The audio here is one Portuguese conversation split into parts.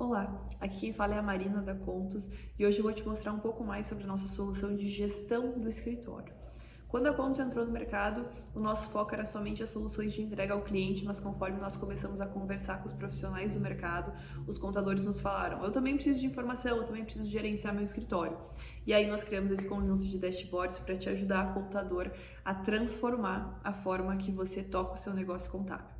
Olá, aqui quem fala é a Marina da Contos e hoje eu vou te mostrar um pouco mais sobre a nossa solução de gestão do escritório. Quando a Contos entrou no mercado, o nosso foco era somente as soluções de entrega ao cliente, mas conforme nós começamos a conversar com os profissionais do mercado, os contadores nos falaram: eu também preciso de informação, eu também preciso gerenciar meu escritório. E aí nós criamos esse conjunto de dashboards para te ajudar, contador, a transformar a forma que você toca o seu negócio contábil.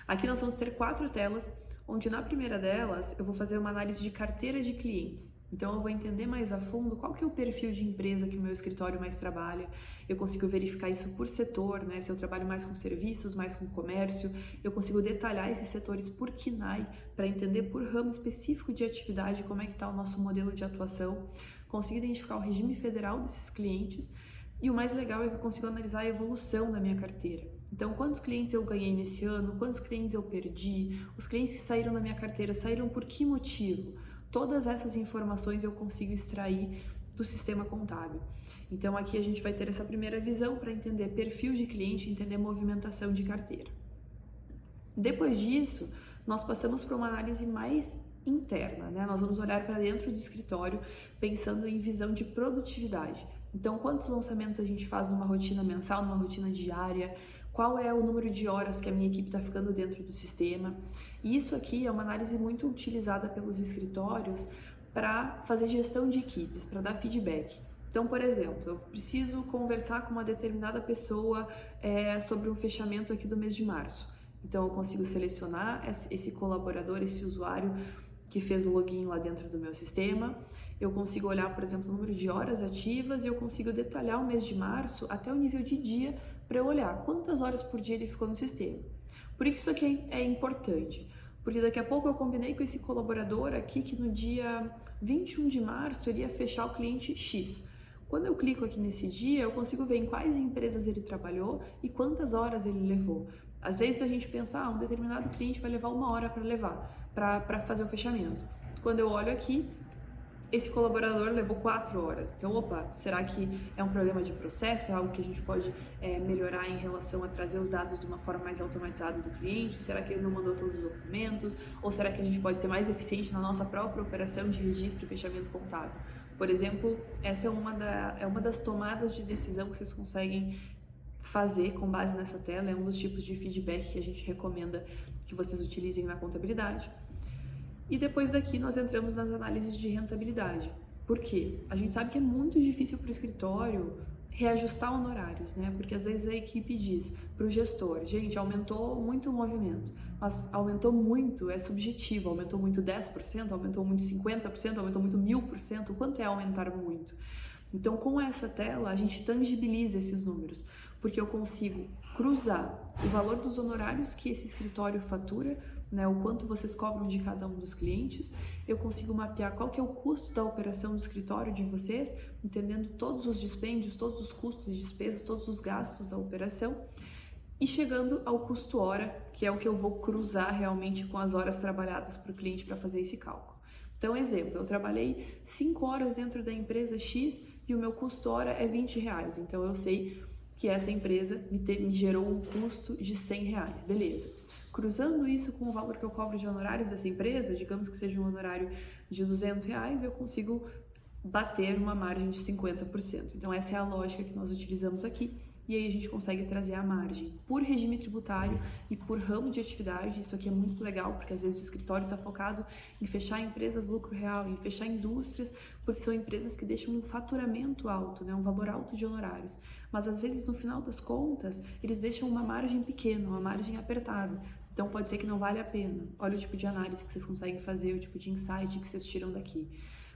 Aqui nós vamos ter 4 telas, onde na primeira delas eu vou fazer uma análise de carteira de clientes. Então eu vou entender mais a fundo qual que é o perfil de empresa que o meu escritório mais trabalha. Eu consigo verificar isso por setor, né? Se eu trabalho mais com serviços, mais com comércio, eu consigo detalhar esses setores por KNAI para entender por ramo específico de atividade como é que está o nosso modelo de atuação. Consigo identificar o regime federal desses clientes. E o mais legal é que eu consigo analisar a evolução da minha carteira. Então, quantos clientes eu ganhei nesse ano, quantos clientes eu perdi, os clientes que saíram da minha carteira saíram por que motivo? Todas essas informações eu consigo extrair do sistema contábil. Então, aqui a gente vai ter essa primeira visão para entender perfil de cliente, entender movimentação de carteira. Depois disso, nós passamos para uma análise mais interna, né? Nós vamos olhar para dentro do escritório pensando em visão de produtividade. Então, quantos lançamentos a gente faz numa rotina mensal, numa rotina diária? Qual é o número de horas que a minha equipe está ficando dentro do sistema? E isso aqui é uma análise muito utilizada pelos escritórios para fazer gestão de equipes, para dar feedback. Então, por exemplo, eu preciso conversar com uma determinada pessoa sobre um fechamento aqui do mês de março. Então, eu consigo selecionar esse colaborador, esse usuário que fez login lá dentro do meu sistema. Eu consigo olhar, por exemplo, o número de horas ativas e eu consigo detalhar o mês de março até o nível de dia para eu olhar quantas horas por dia ele ficou no sistema. Por que isso aqui é importante? Porque daqui a pouco eu combinei com esse colaborador aqui que no dia 21 de março ele ia fechar o cliente X. Quando eu clico aqui nesse dia, eu consigo ver em quais empresas ele trabalhou e quantas horas ele levou. Às vezes a gente pensa, um determinado cliente vai levar 1 hora para fazer o fechamento. Quando eu olho aqui, esse colaborador levou 4 horas. Então, opa, será que é um problema de processo? É algo que a gente pode melhorar em relação a trazer os dados de uma forma mais automatizada do cliente? Será que ele não mandou todos os documentos? Ou será que a gente pode ser mais eficiente na nossa própria operação de registro e fechamento contábil? Por exemplo, essa é uma das tomadas de decisão que vocês conseguem fazer com base nessa tela. É um dos tipos de feedback que a gente recomenda que vocês utilizem na contabilidade. E depois daqui nós entramos nas análises de rentabilidade. Por quê? A gente sabe que é muito difícil para o escritório reajustar honorários, né? Porque às vezes a equipe diz para o gestor, gente, aumentou muito o movimento, mas aumentou muito, é subjetivo, aumentou muito 10%, aumentou muito 50%, aumentou muito 1000%, quanto é aumentar muito? Então, com essa tela, a gente tangibiliza esses números, porque eu consigo cruzar o valor dos honorários que esse escritório fatura, né, o quanto vocês cobram de cada um dos clientes, eu consigo mapear qual que é o custo da operação do escritório de vocês, entendendo todos os dispêndios, todos os custos e despesas, todos os gastos da operação, e chegando ao custo hora, que é o que eu vou cruzar realmente com as horas trabalhadas para o cliente para fazer esse cálculo. Então, exemplo, eu trabalhei 5 horas dentro da empresa X e o meu custo hora é R$20. Então, eu sei que essa empresa me gerou um custo de R$100, beleza. Cruzando isso com o valor que eu cobro de honorários dessa empresa, digamos que seja um honorário de R$200, eu consigo bater uma margem de 50%. Então, essa é a lógica que nós utilizamos aqui. E aí a gente consegue trazer a margem por regime tributário e por ramo de atividade. Isso aqui é muito legal, porque às vezes o escritório está focado em fechar empresas lucro real, em fechar indústrias, porque são empresas que deixam um faturamento alto, né, um valor alto de honorários. Mas às vezes, no final das contas, eles deixam uma margem pequena, uma margem apertada. Então pode ser que não vale a pena. Olha o tipo de análise que vocês conseguem fazer, o tipo de insight que vocês tiram daqui.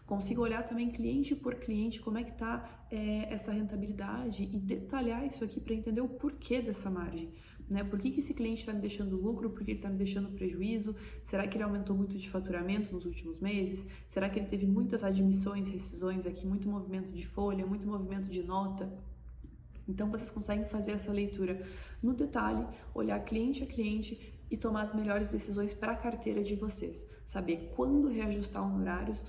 Consigo olhar também cliente por cliente, como é que está essa rentabilidade e detalhar isso aqui para entender o porquê dessa margem. Né? Por que esse cliente está me deixando lucro? Por que ele está me deixando prejuízo? Será que ele aumentou muito de faturamento nos últimos meses? Será que ele teve muitas admissões, rescisões aqui, muito movimento de folha, muito movimento de nota? Então vocês conseguem fazer essa leitura no detalhe, olhar cliente a cliente e tomar as melhores decisões para a carteira de vocês. Saber quando reajustar honorários,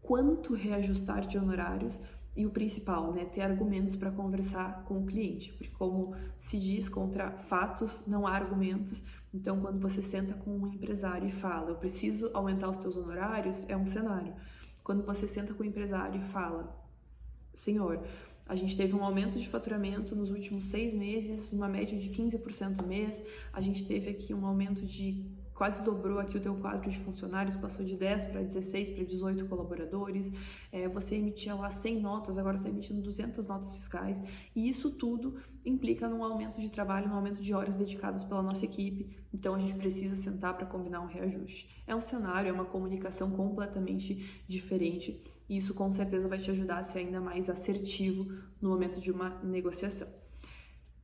quanto reajustar de honorários E o principal, né, ter argumentos para conversar com o cliente, porque como se diz, contra fatos não há argumentos. Então, quando você senta com um empresário e fala, eu preciso aumentar os teus honorários, é um cenário. Quando você senta com o empresário e fala, senhor, a gente teve um aumento de faturamento nos últimos 6 meses, uma média de 15% mês, a gente teve aqui um aumento de quase dobrou aqui o teu quadro de funcionários, passou de 10 para 16 para 18 colaboradores, você emitia lá 100 notas, agora está emitindo 200 notas fiscais, e isso tudo implica num aumento de trabalho, num aumento de horas dedicadas pela nossa equipe, então a gente precisa sentar para combinar um reajuste. É um cenário, é uma comunicação completamente diferente, e isso com certeza vai te ajudar a ser ainda mais assertivo no momento de uma negociação.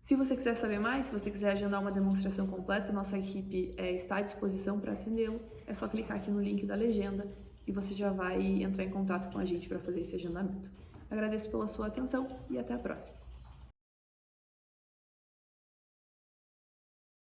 Se você quiser saber mais, se você quiser agendar uma demonstração completa, nossa equipe está à disposição para atendê-lo. É só clicar aqui no link da legenda e você já vai entrar em contato com a gente para fazer esse agendamento. Agradeço pela sua atenção e até a próxima.